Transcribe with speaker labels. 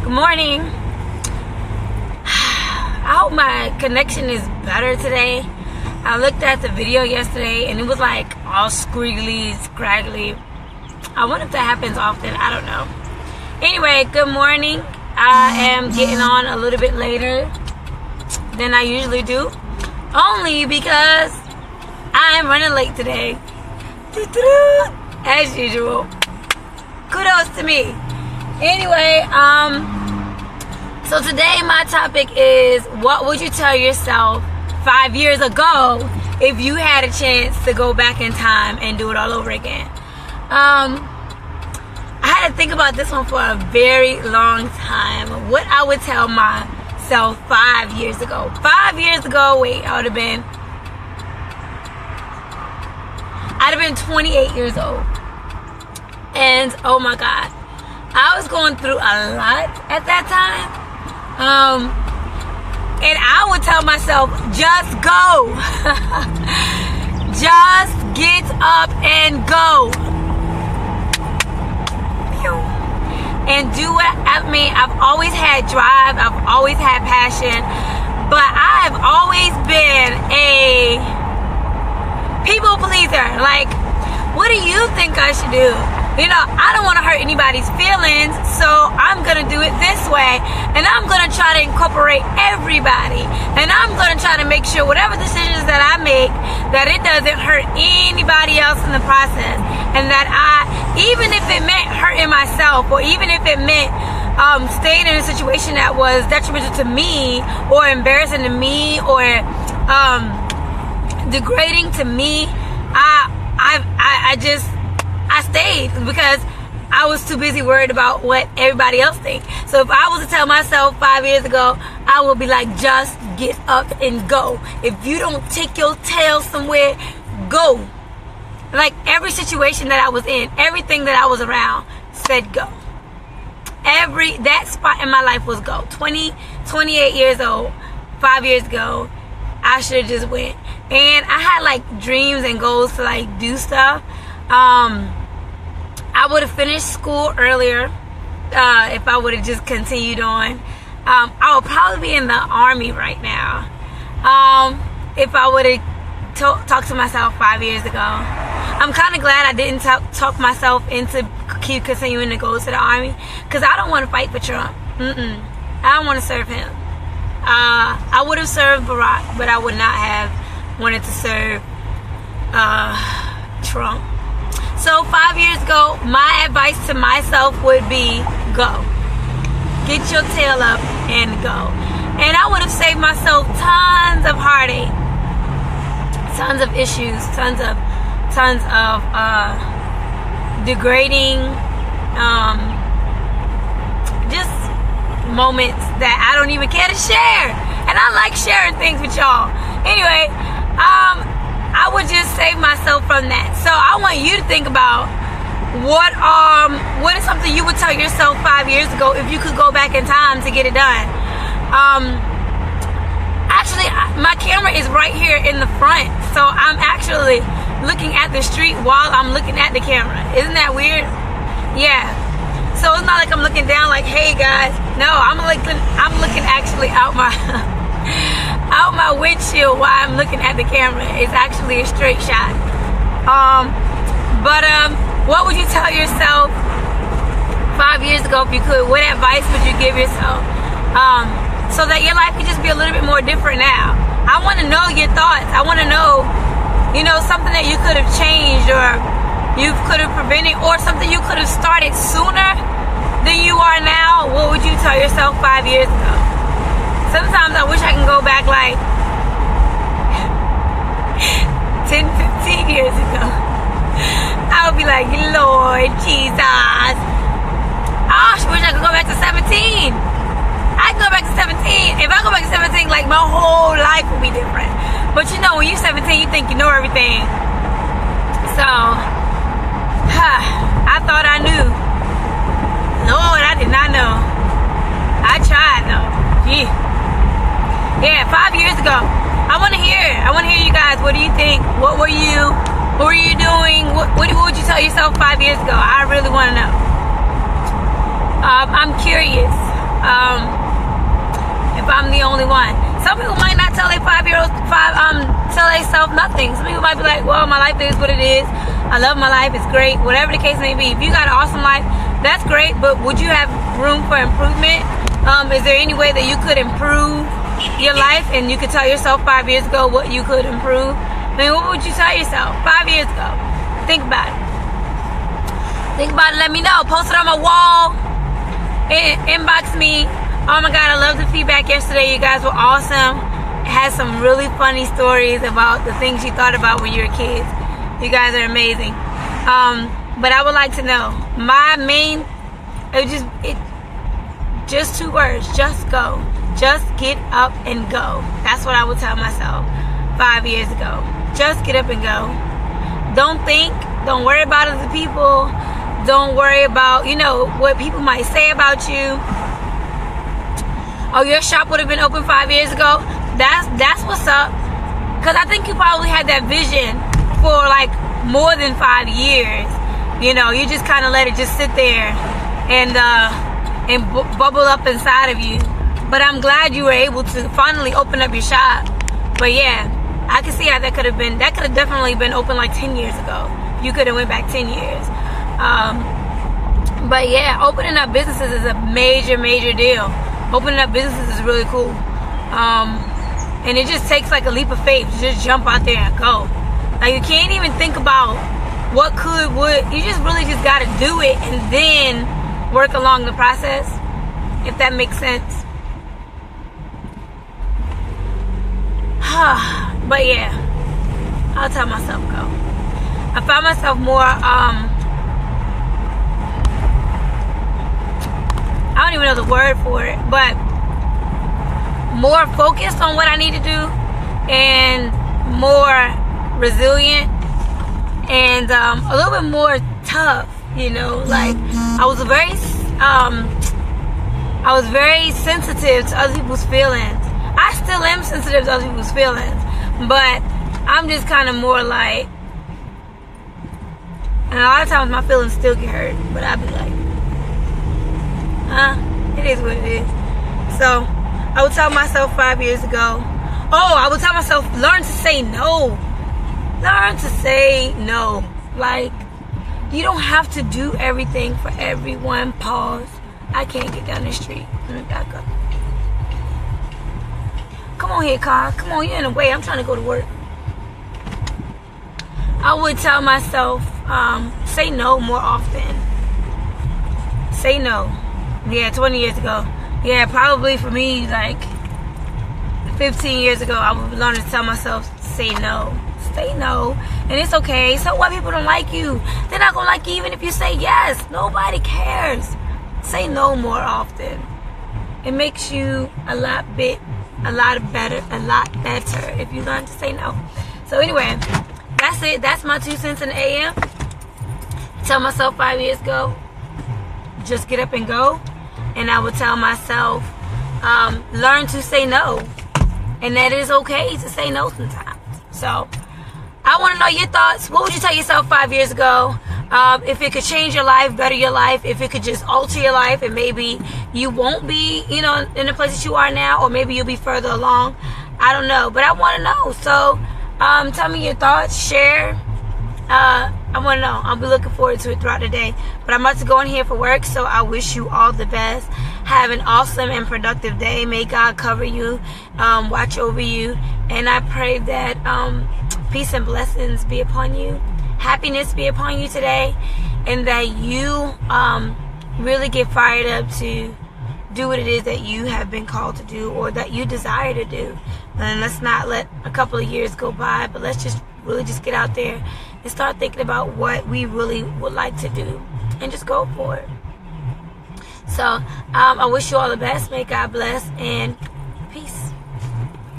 Speaker 1: Good morning. I hope my connection is better today. I looked at the video yesterday and it was like all squiggly, scraggly. I wonder if that happens often. I don't know. Anyway, good morning. I am getting on a little bit later than I usually do, only because I am running late today. As usual. Kudos to me. Anyway, so today my topic is, what would you tell yourself 5 years ago if you had a chance to go back in time and do it all over again? I had to think about this one for a very long time. What I would tell myself 5 years ago. 5 years ago, I'd have been 28 years old. And oh my God, I was going through a lot at that time. And I would tell myself, just go. Just get up and go. And do it. I mean, I've always had drive. I've always had passion. But I've always been a people pleaser. Like, what do you think I should do? You know, I don't want to hurt anybody's feelings, so I'm going to do it this way. And I'm going to try to incorporate everybody. And I'm going to try to make sure whatever decisions that I make, that it doesn't hurt anybody else in the process. And that even if it meant hurting myself, or even if it meant staying in a situation that was detrimental to me, or embarrassing to me, or degrading to me, I stayed because I was too busy worried about what everybody else thinks. So if I was to tell myself 5 years ago, I would be like, just get up and go. If you don't take your tail somewhere, go. Like, every situation that I was in, everything that I was around said go. That spot in my life was go. 28 years old, 5 years ago, I should have just went. And I had like dreams and goals to like do stuff. I would have finished school earlier if I would have just continued on. I would probably be in the Army right now if I would have talked to myself 5 years ago. I'm kind of glad I didn't talk myself into keep continuing to go to the Army, because I don't want to fight for Trump. I don't want to serve him. I would have served Barack, but I would not have wanted to serve Trump. So 5 years ago, my advice to myself would be, go. Get your tail up and go. And I would have saved myself tons of heartache, tons of issues, tons of degrading, just moments that I don't even care to share. And I like sharing things with y'all. Anyway, I would just save myself from that. So I want you to think about what is something you would tell yourself 5 years ago if you could go back in time to get it done. Actually, my camera is right here in the front, so I'm actually looking at the street while I'm looking at the camera. Isn't that weird? Yeah. So it's not like I'm looking down like, hey guys. No, I'm looking actually out my windshield while I'm looking at the camera. It's actually a straight shot. What would you tell yourself 5 years ago if you could? What advice would you give yourself? So that your life could just be a little bit more different now. I want to know your thoughts. I want to know, something that you could have changed, or you could have prevented, or something you could have started sooner than you are now. What would you tell yourself 5 years ago? Sometimes I wish I can go back like 10, 15 years ago. I would be like, Lord Jesus. I wish I could go back to 17. I can go back to 17. If I go back to 17, like, my whole life will be different. But when you're 17, you think you know everything. So, I thought I knew. Lord, I did not know. I tried though. Yeah, 5 years ago. I want to hear you guys. What do you think? What were you doing? What would you tell yourself 5 years ago? I really want to know. I'm curious. if I'm the only one. Some people might not tell their tell themselves nothing. Some people might be like, well, my life is what it is. I love my life. It's great. Whatever the case may be. If you got an awesome life, that's great. But would you have room for improvement? Is there any way that you could improve your life and you could tell yourself 5 years ago what you could improve? I mean, what would you tell yourself 5 years ago? Think about it. Think about it. Let me know. Post it on my wall. Inbox me. Oh my God, I love the feedback yesterday. You guys were awesome. Had some really funny stories about the things you thought about when you were kids. You guys are amazing. But I would like to know. My main, just 2 words. Just go. Just get up and go. That's what I would tell myself 5 years ago. Just get up and go. Don't think. Don't worry about other people. Don't worry about, what people might say about you. Oh, your shop would have been open 5 years ago. That's what's up. Because I think you probably had that vision for like more than 5 years. You just kind of let it just sit there and bubble up inside of you. But I'm glad you were able to finally open up your shop. But yeah, I can see how that could have been. That could have definitely been open like 10 years ago. You could have went back 10 years. But yeah, opening up businesses is a major, major deal. Opening up businesses is really cool. And it just takes like a leap of faith to just jump out there and go. Like, you can't even think about what would. You just really just got to do it and then work along the process, if that makes sense. But yeah, I'll tell myself go. I found myself more, I don't even know the word for it, but more focused on what I need to do and more resilient and a little bit more tough, like I was very sensitive to other people's feelings. I still am sensitive to other people's feelings, but I'm just kind of more like, and a lot of times my feelings still get hurt, but I'll be like, it is what it is. So I would tell myself 5 years ago, I would tell myself, learn to say no. Learn to say no. Like, you don't have to do everything for everyone. Pause. I can't get down the street. Let me back up. Come on here, car. Come on, you're in the way. I'm trying to go to work. I would tell myself, say no more often. Say no. Yeah, 20 years ago. Yeah, probably for me, like 15 years ago, I would learn to tell myself, say no. Say no. And it's okay. So what, people don't like you? They're not going to like you even if you say yes. Nobody cares. Say no more often. It makes you a lot better if you learn to say no. So anyway, that's it. That's my 2 cents in the AM. Tell myself 5 years ago, just get up and go. And I would tell myself, learn to say no. And that it is okay to say no sometimes. So I want to know your thoughts. What would you tell yourself 5 years ago? If it could change your life, better your life, if it could just alter your life, and maybe you won't be, in the place that you are now, or maybe you'll be further along. I don't know, but I want to know. So tell me your thoughts, share. I want to know. I'll be looking forward to it throughout the day. But I'm about to go in here for work, so I wish you all the best. Have an awesome and productive day. May God cover you, watch over you, and I pray that peace and blessings be upon you. Happiness be upon you today, and that you really get fired up to do what it is that you have been called to do, or that you desire to do. And let's not let a couple of years go by, but let's just really just get out there and start thinking about what we really would like to do, and just go for it. So I wish you all the best. May God bless, and peace.